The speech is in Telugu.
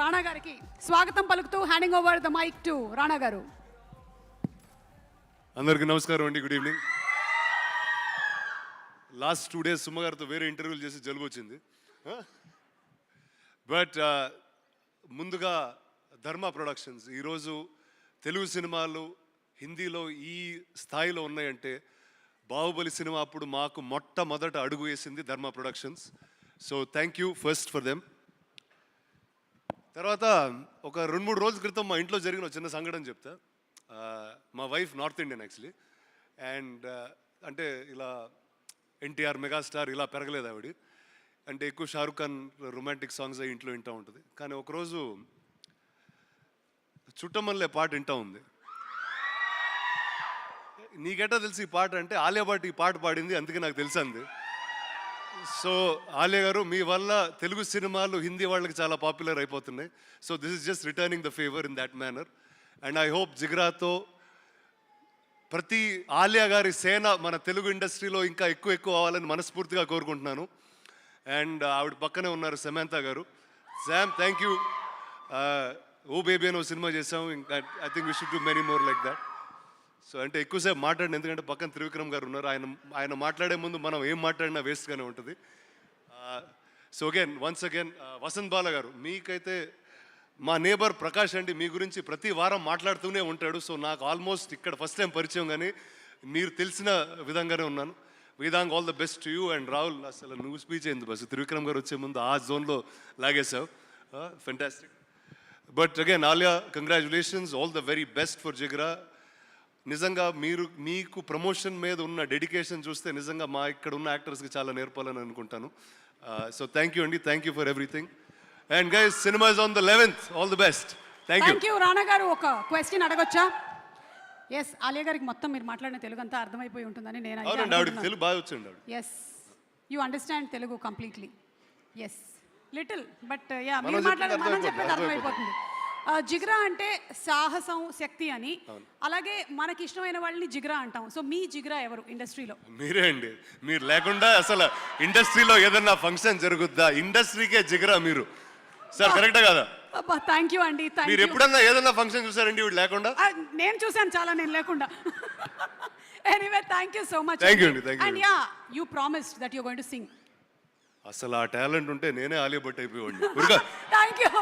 రాణా గారికి స్వాగతం పలుకుతూ handing over the mike to Rana garu. అందరికీ నమస్కారం అండి, గుడ్ ఈవినింగ్. లాస్ట్ 2 days సుమ్మ గారితో వేరే ఇంటర్వ్యూలు చేసి జలుబు వచ్చింది. బట్ ముందుగా ధర్మ ప్రొడక్షన్స్ ఈరోజు తెలుగు సినిమాలు హిందీలో ఈ స్థాయిలో ఉన్నాయంటే బాహుబలి సినిమా అప్పుడు మాకు మొట్టమొదట అడుగు వేసింది ధర్మ productions. So thank you first for them. తర్వాత ఒక 2-3 రోజుల క్రితం మా ఇంట్లో జరిగిన ఒక చిన్న సంఘటన చెప్తా. మా wife north Indian actually, and అంటే ఇలా ఎన్టీఆర్ మెగాస్టార్ ఇలా పెరగలేదు ఆవిడ. అంటే ఎక్కువ షారుఖ్ ఖాన్ రొమాంటిక్ సాంగ్స్ అవి ఇంట్లో వింటూ ఉంటుంది. కానీ ఒకరోజు చుట్టమల్లే పాట వింటూ ఉంది. నీకెట్టా తెలిసి ఈ పాట అంటే ఆలియా భట్ ఈ పాట పాడింది, అందుకే నాకు తెలిసింది. సో ఆలియా గారు, మీ వల్ల తెలుగు సినిమాలు హిందీ వాళ్ళకి చాలా పాపులర్ అయిపోతున్నాయి. So this is just returning the favour in that manner. And I hope జిగ్రాతో ప్రతి ఆలియా గారి సేన మన తెలుగు ఇండస్ట్రీలో ఇంకా ఎక్కువ అవ్వాలని మనస్ఫూర్తిగా కోరుకుంటున్నాను. అండ్ ఆవిడ పక్కనే ఉన్నారు Samantha garu. Sam, thank you. Oh baby అని ఒక సినిమా చేసాం. ఇంకా I think we should do many more like that. So అంటే ఎక్కువసేపు మాట్లాడిన, ఎందుకంటే పక్కన త్రివిక్రమ్ గారు ఉన్నారు. ఆయన మాట్లాడే ముందు మనం ఏం మాట్లాడినా వేస్ట్గానే ఉంటుంది. సో వన్స్ అగైన్ వసంత్ బాల గారు, మీకైతే మా నేబర్ ప్రకాష్ అండి మీ గురించి ప్రతి వారం మాట్లాడుతూనే ఉంటాడు. సో నాకు ఆల్మోస్ట్ ఇక్కడ ఫస్ట్ టైం పరిచయం, కానీ మీరు తెలిసిన విధంగానే ఉన్నాను. Vedang, all the best to you. And Rahul, అసలు నువ్వు స్పీచ్ అయింది బస్ త్రివిక్రమ్ గారు వచ్చే ముందు ఆ జోన్లో లాగేసావు. Fantastic. But again Alia, congratulations, all the very best for Jigra. నిజంగా మీకు ప్రమోషన్ మీద ఉన్న డెడికేషన్ చూస్తే నిజంగా మా ఇక్కడ ఉన్న యాక్టర్స్కి చాలా నేర్పాలని అనుకుంటాను. సో థ్యాంక్ యూ అండి, thank you for everything. And guys, cinema is on the 11th. All the best. Thank you. Rana గారు, ఒక క్వశ్చన్ అడగొచ్చా? ఎస్, ఆలియా గారికి మొత్తం మీరు మాట్లాడిన తెలుగు అంతా అర్థమైపోయి ఉంటుందని నేను తెలుగు బాగా వచ్చింది. Yes, you understand Telugu completely. Yes, little, but yeah మీరు మాట్లాడే మనం చెప్పేది అర్థమైపోతుంది. జిగ్రా అంటే సాహసం, శక్తి అని. అలాగే మనకి ఇష్టమైన వాళ్ళని జిగ్రా అంటాం. సో మీ జిగ్రా ఎవరు ఇండస్ట్రీలో? మీరే అండి. మీరు లేకుండా అసలు ఇండస్ట్రీలో ఏదన్నా ఫంక్షన్ జరుగుద్దా? ఇండస్ట్రీకే జిగ్రా మీరు. సార్ కరెక్టా కదా? థ్యాంక్ యూ అండి. మీరు ఎప్పుడన్నా ఏదన్నా ఫంక్షన్ చూసారండి వీడు లేకుండా? నేను చూసాను చాలా, నేను లేకుండా. Anyway, thank you so much. Thank you అండి. Thank you. And yeah, you promised that you are going to sing. అసలు ఆ టాలెంట్ ఉంటే నేనే ఆలియా భట్ అయిపోయేవాడిని. Thank you.